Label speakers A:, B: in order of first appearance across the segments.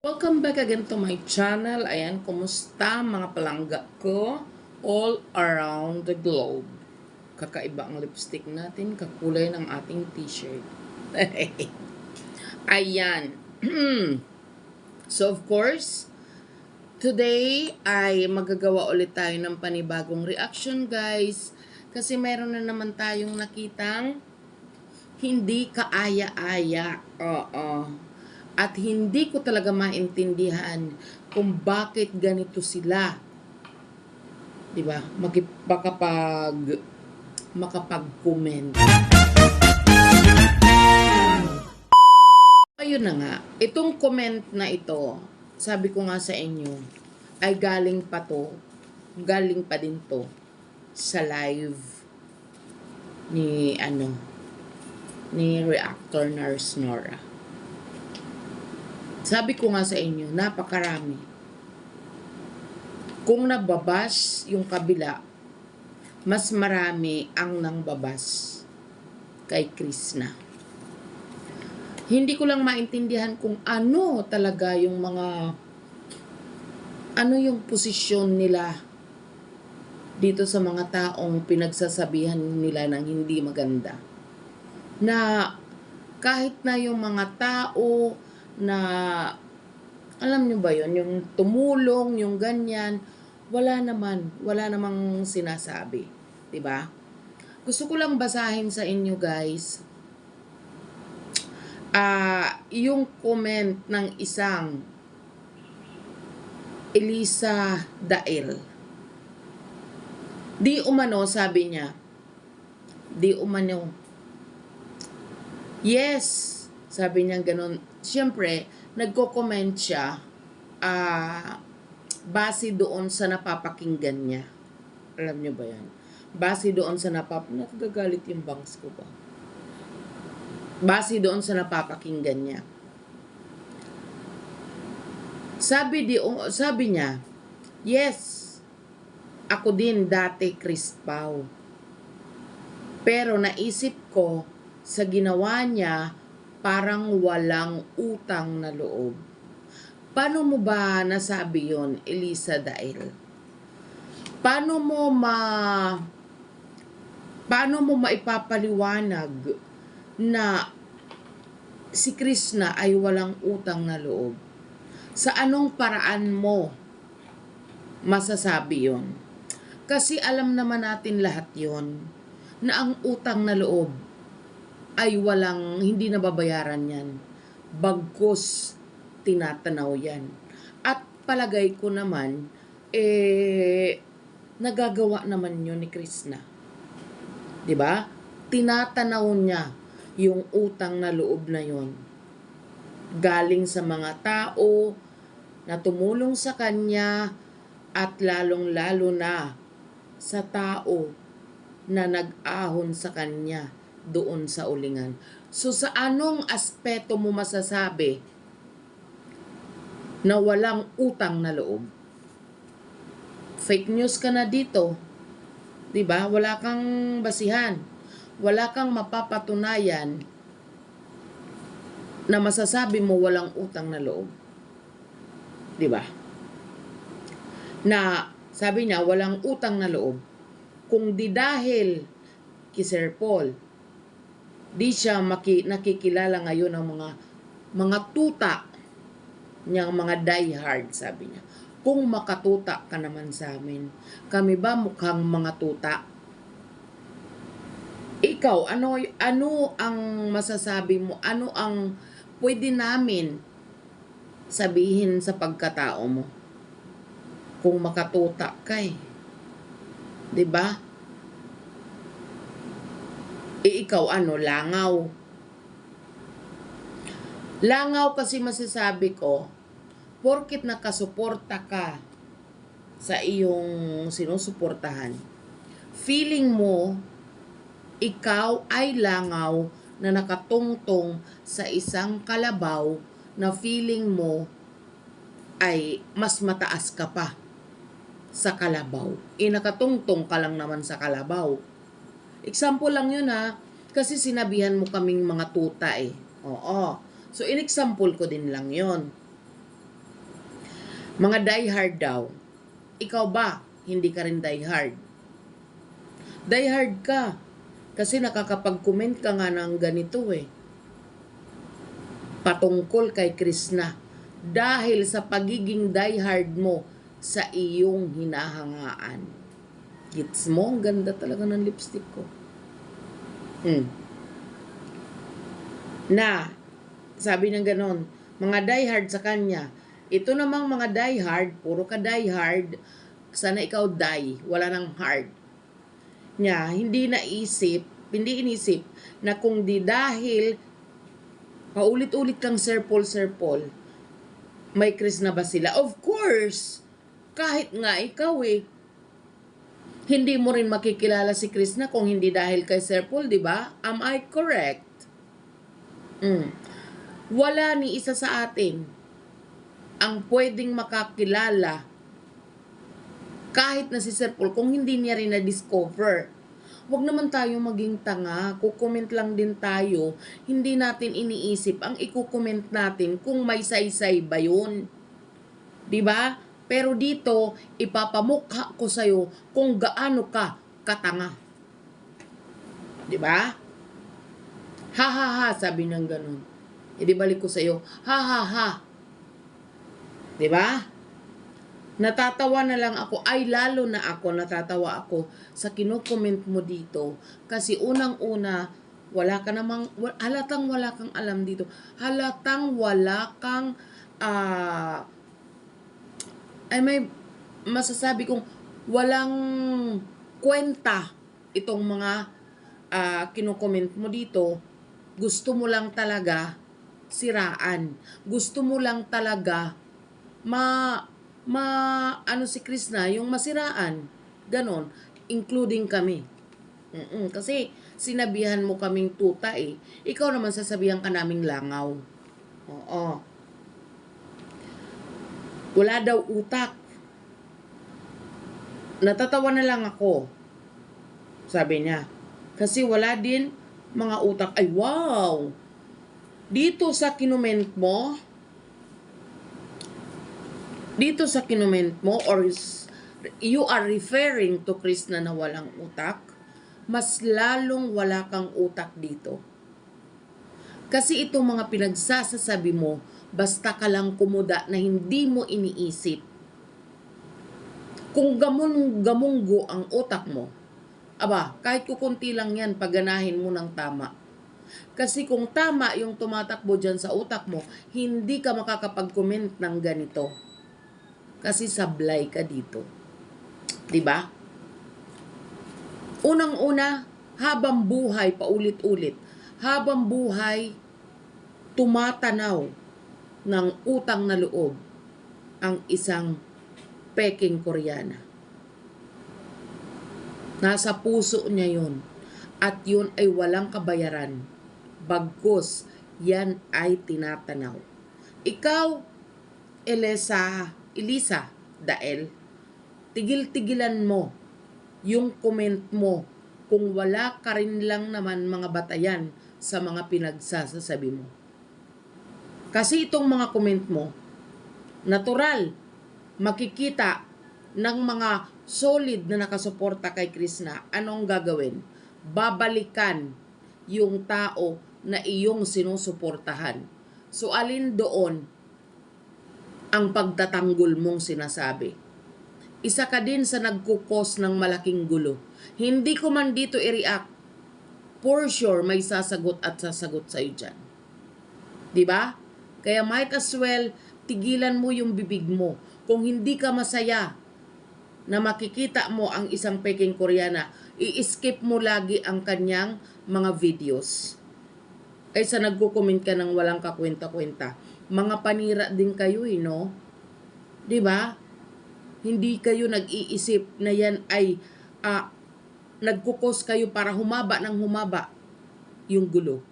A: Welcome back again to my channel. Ayan, kumusta mga palangga ko all around the globe. Kakaiba ang lipstick natin, kakulay ng ating t-shirt. Ayan. So of course, today ay magagawa ulit tayo ng panibagong reaction guys. Kasi meron na naman tayong nakitang hindi kaaya-aya. At hindi ko talaga maintindihan kung bakit ganito sila. 'Di ba? Makapag-comment. Ayun na nga, itong comment na ito, sabi ko nga sa inyo, ay galing pa din to sa live ni reactor Nars Nora. Sabi ko nga sa inyo, napakarami. Kung nababas yung kabila, mas marami ang nangbabas kay Krishna. Hindi ko lang maintindihan kung ano talaga yung yung posisyon nila dito sa mga taong pinagsasabihan nila ng hindi maganda. Na kahit na yung mga tao na alam nyo ba yon, yung tumulong, yung ganyan, wala namang sinasabi, 'di ba? Gusto ko lang basahin sa inyo guys yung comment ng isang Elisa Dael. Di umano, sabi niya, yes, sabi niya ganun. Siyempre, nagko-comment siya base doon sa napapakinggan niya. Alam niyo ba yan? Base doon sa nagagalit yung bangs ko ba? Base doon sa napapakinggan niya. Sabi niya, yes, ako din dati Chris Pao. Pero naisip ko, sa ginawa niya, parang walang utang na loob. Paano mo ba nasabi yon, Elisa Dael? Paano mo maipapaliwanag na si Krishna ay walang utang na loob? Sa anong paraan mo masasabi yon? Kasi alam naman natin lahat yon, na ang utang na loob ay hindi nababayaran yan. Bagkus tinatanaw yan. At palagay ko naman, nagagawa naman yun ni Krishna. 'Di ba? Tinatanaw niya yung utang na loob na yon. Galing sa mga tao na tumulong sa kanya at lalong-lalo na sa tao na nag-ahon sa kanya doon sa ulingan. So sa anong aspeto mo masasabi na walang utang na loob? Fake news ka na dito. 'Di ba? Wala kang basihan. Wala kang mapapatunayan na masasabi mo walang utang na loob. 'Di ba? Na sabi niya walang utang na loob. Kung di dahil kay Sir Paul, di siya nakikilala ngayon ng mga tuta niyang mga diehard, sabi niya. Kung makatuta ka naman sa amin, kami ba mukhang mga tuta? Ikaw, ano ang masasabi mo? Ano ang pwede namin sabihin sa pagkatao mo? Kung makatuta ka 'di ba? Ikaw langaw. Langaw kasi masasabi ko, porket nakasuporta ka sa iyong sinusuportahan, feeling mo ikaw ay langaw na nakatungtong sa isang kalabaw na feeling mo ay mas mataas ka pa sa kalabaw. Nakatungtong ka lang naman sa kalabaw. Example lang yun kasi sinabihan mo kaming mga tuta Oo. So, in-example ko din lang yon. Mga diehard daw. Ikaw ba, hindi ka rin diehard? Diehard ka. Kasi nakakapag-comment ka nga ng ganito patungkol kay Krishna. Dahil sa pagiging diehard mo sa iyong hinahangaan. Gets mo? Ang ganda talaga ng lipstick ko. Na, sabi ng ganon, mga diehard sa kanya. Ito namang mga diehard, puro ka diehard, sana ikaw die, wala nang hard. Hindi inisip na kung di dahil paulit-ulit kang Sir Paul, may Krishna ba sila? Of course! Kahit nga ikaw hindi mo rin makikilala si Krishna kung hindi dahil kay Sir Paul, di ba? Am I correct? Wala ni isa sa atin ang pwedeng makakilala kahit na si Sir Paul kung hindi niya rin na-discover. Huwag naman tayo maging tanga. Kukomment lang din tayo. Hindi natin iniisip ang ikukomment natin kung may saysay ba yun. Diba? Pero dito, ipapamukha ko sa'yo kung gaano ka katanga. Diba? Ha ha ha, sabi ng ganun. Di balik ko sa'yo, ha ha ha. Diba? Natatawa na lang ako, lalo na ako, natatawa ako sa kinukomment mo dito. Kasi unang-una, halatang wala kang alam dito. Halatang wala kang, may masasabi kong walang kwenta itong mga kinukomment mo dito. Gusto mo lang talaga siraan. Gusto mo lang talaga si Krishna, yung masiraan. Ganon. Including kami. Kasi sinabihan mo kaming tuta Ikaw naman sasabihan ka naming langaw. Oo. Wala daw utak. Natatawa na lang ako. Sabi niya. Kasi wala din mga utak. Ay, wow! Dito sa kinument mo, or you are referring to Krishna na walang utak, mas lalong wala kang utak dito. Kasi itong mga pinagsasasabi mo, basta ka lang kumuda na hindi mo iniisip. Kung gamunggo ang utak mo, kahit kukunti lang yan, pagganahin mo ng tama. Kasi kung tama yung tumatakbo dyan sa utak mo, hindi ka makakapag-comment ng ganito. Kasi sablay ka dito. Diba? Unang-una, habang buhay, paulit-ulit, habang buhay, tumatanaw ng utang na loob ang isang peking Koreana. Nasa puso niya yun. At yun ay walang kabayaran. Bagkus, yan ay tinatanaw. Ikaw, Elisa Dael, tigil-tigilan mo yung comment mo kung wala ka rin lang naman mga batayan sa mga pinagsasasabi mo. Kasi itong mga comment mo, natural, makikita ng mga solid na nakasuporta kay Krishna. Anong gagawin? Babalikan yung tao na iyong sinusuportahan. So, alin doon ang pagtatanggol mong sinasabi? Isa ka din sa nagkukos ng malaking gulo. Hindi ko man dito i-react. For sure, may sasagot at sasagot sa'yo dyan. Diba? Kaya might as well, tigilan mo yung bibig mo. Kung hindi ka masaya na makikita mo ang isang peking Koreana, i-skip mo lagi ang kanyang mga videos. Kaysa nagko-comment ka ng walang kakwenta-kwenta. Mga panira din kayo no? Diba? Hindi kayo nag-iisip na yan ay nagkukos kayo para humaba ng humaba yung gulo.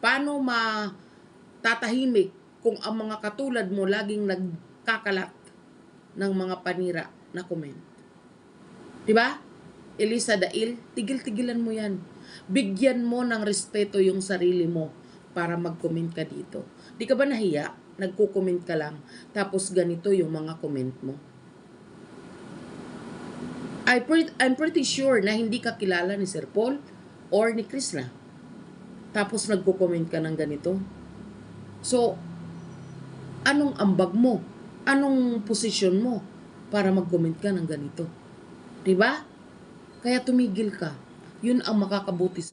A: Paano matatahimik kung ang mga katulad mo laging nagkakalat ng mga panira na comment? Diba? Elisa Dael, tigil-tigilan mo yan. Bigyan mo ng respeto yung sarili mo para mag-comment ka dito. Di ka ba nahiya? nagko-comment ka lang, tapos ganito yung mga comment mo. I'm pretty sure na hindi ka kilala ni Sir Paul or ni Krishna. Tapos nagko-comment ka ng ganito. So, anong ambag mo? Anong posisyon mo para mag-comment ka ng ganito? 'Di ba? Kaya tumigil ka. Yun ang makakabuti sa